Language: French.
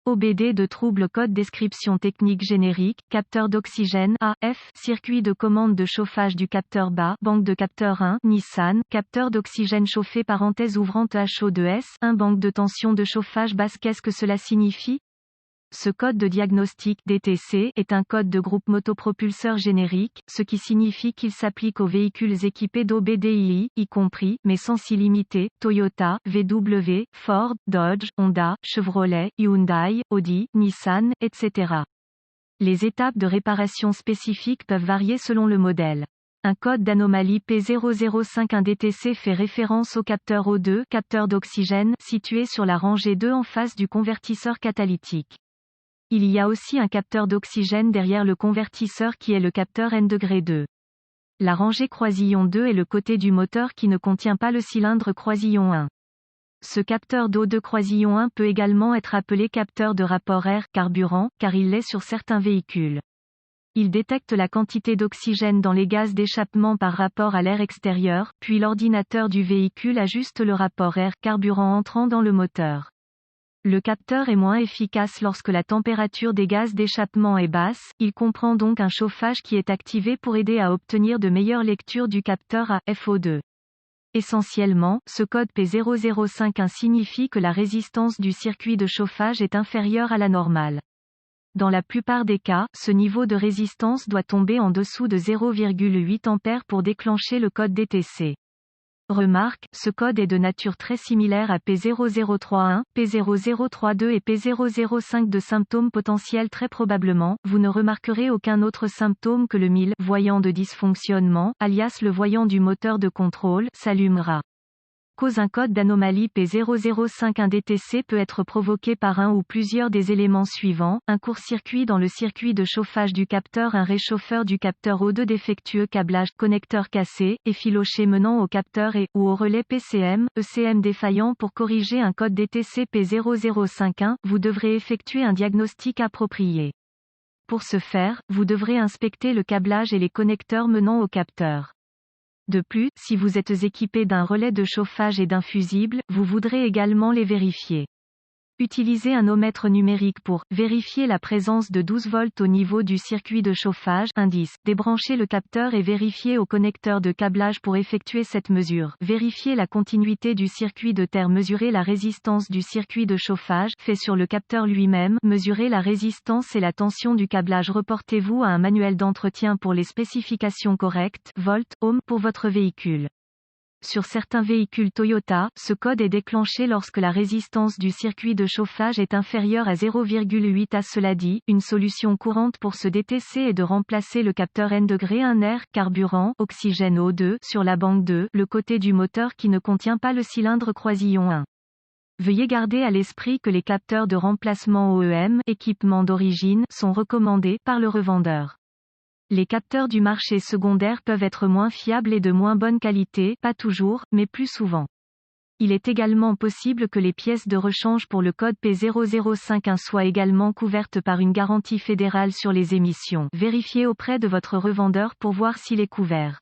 OBD de trouble code description technique générique, capteur d'oxygène AF, circuit de commande de chauffage du capteur bas, banque de capteur 1, Nissan, capteur d'oxygène chauffé parenthèse ouvrante HO2S, un banque de tension de chauffage basse. Qu'est-ce que cela signifie? Ce code de diagnostic DTC est un code de groupe motopropulseur générique, ce qui signifie qu'il s'applique aux véhicules équipés d'OBDII, y compris, mais sans s'y limiter, Toyota, VW, Ford, Dodge, Honda, Chevrolet, Hyundai, Audi, Nissan, etc. Les étapes de réparation spécifiques peuvent varier selon le modèle. Un code d'anomalie P0051 DTC fait référence au capteur O2, capteur d'oxygène, situé sur la rangée 2 en face du convertisseur catalytique. Il y a aussi un capteur d'oxygène derrière le convertisseur qui est le capteur N-2. La rangée croisillon 2 est le côté du moteur qui ne contient pas le cylindre croisillon 1. Ce capteur d'O2 croisillon 1 peut également être appelé capteur de rapport air-carburant, car il l'est sur certains véhicules. Il détecte la quantité d'oxygène dans les gaz d'échappement par rapport à l'air extérieur, puis l'ordinateur du véhicule ajuste le rapport air-carburant entrant dans le moteur. Le capteur est moins efficace lorsque la température des gaz d'échappement est basse, il comprend donc un chauffage qui est activé pour aider à obtenir de meilleures lectures du capteur à FO2. Essentiellement, ce code P0051 signifie que la résistance du circuit de chauffage est inférieure à la normale. Dans la plupart des cas, ce niveau de résistance doit tomber en dessous de 0,8 A pour déclencher le code DTC. Remarque, ce code est de nature très similaire à P0031, P0032 et P005 de symptômes potentiels. Très probablement, vous ne remarquerez aucun autre symptôme que le 1000 voyant de dysfonctionnement, alias le voyant du moteur de contrôle, s'allumera. Cause un code d'anomalie P0051 DTC peut être provoqué par un ou plusieurs des éléments suivants, un court-circuit dans le circuit de chauffage du capteur, un réchauffeur du capteur O2 défectueux, câblage, connecteur cassé, effiloché menant au capteur ou au relais PCM, ECM défaillant. Pour corriger un code DTC P0051, vous devrez effectuer un diagnostic approprié. Pour ce faire, vous devrez inspecter le câblage et les connecteurs menant au capteur. De plus, si vous êtes équipé d'un relais de chauffage et d'un fusible, vous voudrez également les vérifier. Utilisez un ohmètre numérique pour vérifier la présence de 12 volts au niveau du circuit de chauffage. Indice. Débranchez le capteur et vérifiez au connecteur de câblage pour effectuer cette mesure. Vérifiez la continuité du circuit de terre. Mesurez la résistance du circuit de chauffage fait sur le capteur lui-même. Mesurez la résistance et la tension du câblage. Reportez-vous à un manuel d'entretien pour les spécifications correctes, volts, ohms, pour votre véhicule. Sur certains véhicules Toyota, ce code est déclenché lorsque la résistance du circuit de chauffage est inférieure à 0,8 A. Cela dit, une solution courante pour ce DTC est de remplacer le capteur N-1 air, carburant, oxygène O2, sur la banque 2, le côté du moteur qui ne contient pas le cylindre croisillon 1. Veuillez garder à l'esprit que les capteurs de remplacement OEM, équipement d'origine, sont recommandés par le revendeur. Les capteurs du marché secondaire peuvent être moins fiables et de moins bonne qualité, pas toujours, mais plus souvent. Il est également possible que les pièces de rechange pour le code P0051 soient également couvertes par une garantie fédérale sur les émissions. Vérifiez auprès de votre revendeur pour voir s'il est couvert.